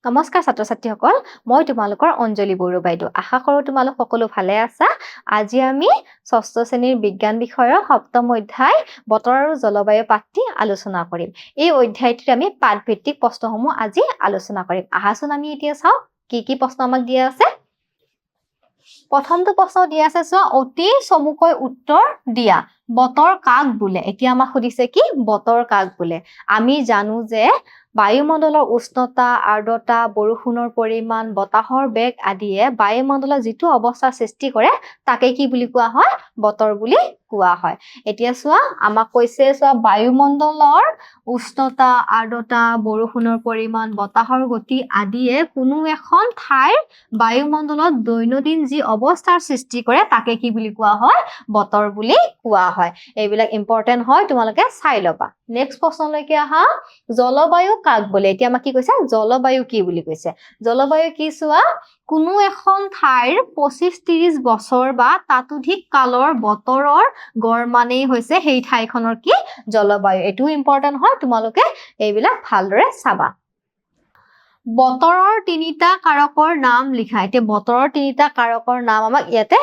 নমস্কাৰ ছাত্ৰ-ছাত্ৰীসকল, মই তোমালোকৰ অঞ্জলি বড়ো বাইদেউ। আশা কৰোঁ তোমালোক সকলো ভালে আছা। আজি আমি ষষ্ঠ শ্ৰেণীৰ বিজ্ঞান বিষয়ৰ সপ্তম অধ্যায় বতৰ আৰু জলবায়ু পাঠটি আলোচনা কৰিম। এই অধ্যায়টিত আমি পাঠভিত্তিক প্ৰশ্নসমূহ আজি আলোচনা কৰিম। আহাচোন আমি এতিয়া চাওঁ কি প্ৰশ্ন আমাক দিয়া আছে। প্ৰথমটো প্ৰশ্ন দিয়া আছে চোৱা, অতি চমুকৈ উত্তৰ দিয়া। বতৰ কাক বোলে? এতিয়া আমাক সুধিছে কি বতৰ কাক বোলে। আমি জানো যে বায়ুমণ্ডলৰ উষ্ণতা, আৰ্দ্ৰতা, বৰষুণৰ পৰিমাণ, বতাহৰ বেগ আদিয়ে বায়ুমণ্ডলৰ যিটো অৱস্থাৰ সৃষ্টি কৰে তাকে কি বুলি কোৱা হয়? বতৰ বুলি কোৱা হয়। এতিয়া চোৱা, আমাক কৈছে চোৱা বায়ুমণ্ডলৰ উষ্ণতা, আৰ্দ্ৰতা, বৰষুণৰ পৰিমাণ, বতাহৰ গতি আদিয়ে কোনো এখন ঠাইৰ বায়ুমণ্ডলত দৈনন্দিন যি অৱস্থাৰ সৃষ্টি কৰে তাকে কি বুলি কোৱা হয়? বতৰ বুলি কোৱা হয়। এইবিলাক ইম্পৰ্টেন্ট হয়, তোমালোকে চাই ল'বা। নেক্সট প্ৰশ্নলৈকে আহা, জলবায়ু কাক বোলে? এতিয়া আমাক কি কৈছে? জলবায়ু কি বুলি কৈছে? জলবায়ু কি চোৱা, কোনো এখন ঠাইৰ 25-30 বছৰ বা তাতোধিক কালৰ বতৰৰ গড় মানেই হৈছে সেই ঠাইখনৰ কি জলবায়ু। এইটোও ইম্পৰ্টেন্ট হয়, তোমালোকে এইবিলাক ভালদৰে চাবা। বতৰৰ তিনিটা কাৰকৰ নাম লিখা। এতিয়া বতৰৰ তিনিটা কাৰকৰ নাম আমাক ইয়াতে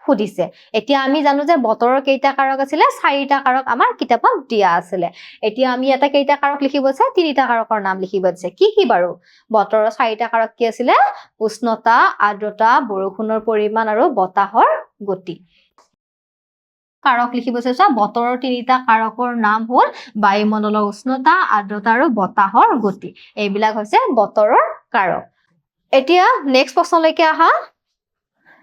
সুধিছে। এতিয়া আমি জানো যে বতৰৰ কেইটা কাৰক আছিলে? 4টা কাৰক আমাৰ কিতাপত দিয়া আছিলে। এতিয়া আমি ইয়াতে কেইটা কাৰক লিখিব আছে? 3টা কাৰকৰ নাম লিখিব আছে। কি বাৰু? বতৰৰ 4টা কাৰক কি আছিলে? উষ্ণতা, আৰ্দ্ৰতা, বৰষুণৰ পৰিমাণ আৰু বতাহৰ গতি। কাৰক লিখিব আছে। বতৰৰ 3টা কাৰকৰ নাম হ'ল বায়ুমণ্ডলৰ উষ্ণতা, আৰ্দ্ৰতা আৰু বতাহৰ গতি। এইবিলাক হৈছে বতৰৰ কাৰক। এতিয়া নেক্সট প্ৰশ্নলৈকে আহা,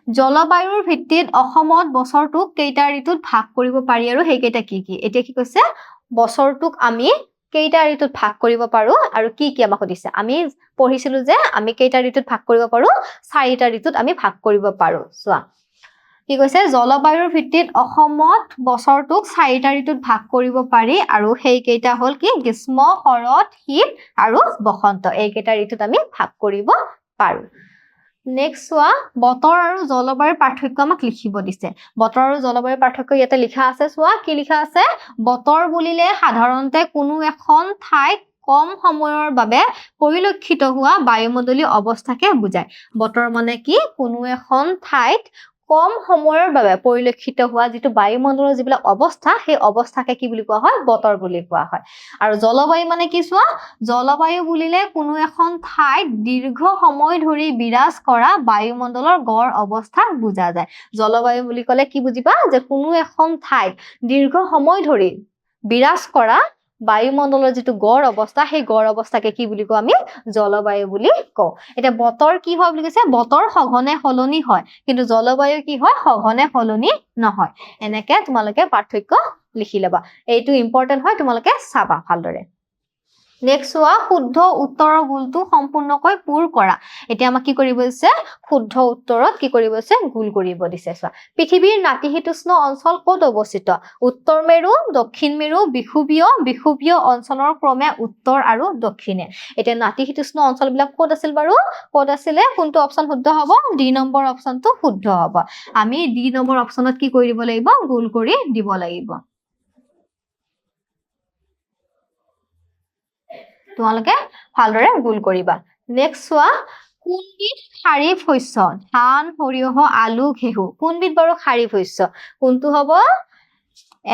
জলবায়ুৰ ভিত্তিত অসমত বছৰটোক কেইটা ঋতুত ভাগ কৰিব পাৰি আৰু সেইকেইটা কি? এতিয়া কি কৈছে? বছৰটোক আমি কেইটা ঋতুত ভাগ কৰিব পাৰো আৰু কি আমাক সুধিছে। আমি পঢ়িছিলো যে আমি কেইটা ঋতুত ভাগ কৰিব পাৰো? 4টা ঋতুত আমি ভাগ কৰিব পাৰো। চোৱা কি কৈছে, জলবায়ুৰ ভিত্তিত অসমত বছৰটোক 4টা ঋতুত ভাগ কৰিব পাৰি আৰু সেইকেইটা হ'ল কি? গ্ৰীষ্ম, শৰৎ, শীত আৰু বসন্ত। এইকেইটা ঋতুত আমি ভাগ কৰিব পাৰো। নেক্সট চোৱা, বতৰ আৰু জলবায়ুৰ পাৰ্থক্য আমাক লিখিব দিছে। বতৰ আৰু জলবায়ুৰ পাৰ্থক্য ইয়াতে লিখা আছে। চোৱা কি লিখা আছে, বতৰ বুলিলে সাধাৰণতে কোনো এখন ঠাইত কম সময়ৰ বাবে পৰিলক্ষিত হোৱা বায়ুমণ্ডলীয় অৱস্থাকে বুজায়। বতৰ মানে কি? কোনো এখন ঠাইত কম সময়ৰ বাবে পৰিলক্ষিত হোৱা যিটো বায়ুমণ্ডলৰ যিবিলাক অৱস্থা, সেই অৱস্থাকে কি বুলি কোৱা হয়? বতৰ বুলি কোৱা হয়। আৰু জলবায়ু মানে কি চোৱা, জলবায়ু বুলিলে কোনো এখন ঠাইত দীৰ্ঘ সময় ধৰি বিৰাজ কৰা বায়ুমণ্ডলৰ গড় অৱস্থা বুজা যায়। জলবায়ু বুলি ক'লে কি বুজিবা? যে কোনো এখন ঠাইত দীৰ্ঘ সময় ধৰি বিৰাজ কৰা বায়ুমণ্ডলৰ যিটো গড় অৱস্থা, সেই গড় অৱস্থাকে কি বুলি কওঁ? আমি জলবায়ু বুলি কওঁ। এতিয়া বতৰ কি হয় বুলি কৈছে? বতৰ সঘনে সলনি হয়, কিন্তু জলবায়ু কি হয়? সঘনে সলনি নহয়। এনেকে তোমালোকে পাৰ্থক্য লিখি ল'বা। এইটো ইম্পৰ্টেন্ট হয়, তোমালোকে চাবা ভালদৰে। নেক্সট চোৱা, শুদ্ধ উত্তৰৰ গোলটো সম্পূৰ্ণকৈ পূৰ কৰা। এতিয়া আমাক কি কৰিব দিছে? শুদ্ধ উত্তৰত কি কৰিব দিছে? গোল কৰিব দিছে। চোৱা, পৃথিৱীৰ নাতিশীতোষ্ণ অঞ্চল ক'ত অৱস্থিত? উত্তৰ মেৰু, দক্ষিণ মেৰু, বিষুৱীয় অঞ্চলৰ ক্ৰমে উত্তৰ আৰু দক্ষিণে। এতিয়া নাতিশীতোষ্ণ অঞ্চলবিলাক ক'ত আছিল বাৰু? ক'ত আছিলে? কোনটো অপচন শুদ্ধ হ'ব? ডি নম্বৰ অপচনটো শুদ্ধ হ'ব। আমি ডি নম্বৰ অপচনত কি কৰি দিব লাগিব? গোল কৰি দিব লাগিব। তোমালোকে ভালদৰে গোল কৰিবা। নেক্সট চোৱা, কোনবিধ খাৰিফ শস্য? ধান, সৰিয়হ, আলু, ঘেঁহু। কোনবিধ বাৰু খাৰিফ শস্য? কোনটো হ'ব?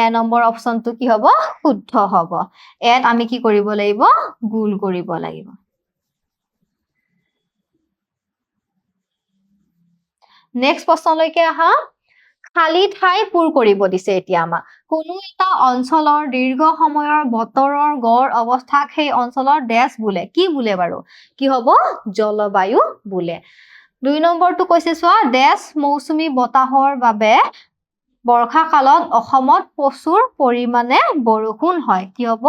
এ নম্বৰ অপচনটো কি হ'ব? শুদ্ধ হ'ব। ইয়াত আমি কি কৰিব লাগিব? গোল কৰিব লাগিব। নেক্সট প্ৰশ্নলৈকে আহা, খালী ঠাই পূৰ কৰিব দিছে এতিয়া আমাক। কোনো এটা অঞ্চলৰ দীৰ্ঘ সময়ৰ বতৰৰ গড় অৱস্থাক সেই অঞ্চলৰ ডেছ বোলে। কি বোলে বাৰু? কি হ'ব? জলবায়ু বোলে। 2 নম্বৰটো কৈছে চোৱা, ডেছ মৌচুমী বতাহৰ বাবে বৰ্ষা কালত অসমত প্ৰচুৰ পৰিমাণে বৰষুণ হয়। কি হ'ব?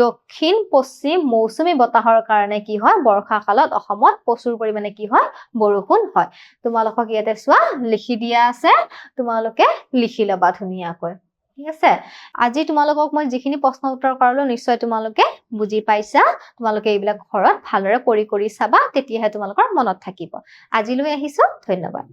দক্ষিণ পশ্চিম মৌচুমী বতাহৰ কাৰণে কি হয়? বৰ্ষা কালত অসমত প্ৰচুৰ পৰিমাণে কি হয়? বৰষুণ হয়। তোমালোকক ইয়াতে চোৱা লিখি দিয়া আছে, তোমালোকে লিখি ল'বা ধুনীয়াকৈ। ঠিক আছে? আজি তোমালোকক মই যিখিনি প্ৰশ্ন উত্তৰ কৰালো নিশ্চয় তোমালোকে বুজি পাইছা। তোমালোকে এইবিলাক ঘৰত ভালদৰে কৰি চাবা, তেতিয়াহে তোমালোকৰ মনত থাকিব। আজিলৈ আহিছো, ধন্যবাদ।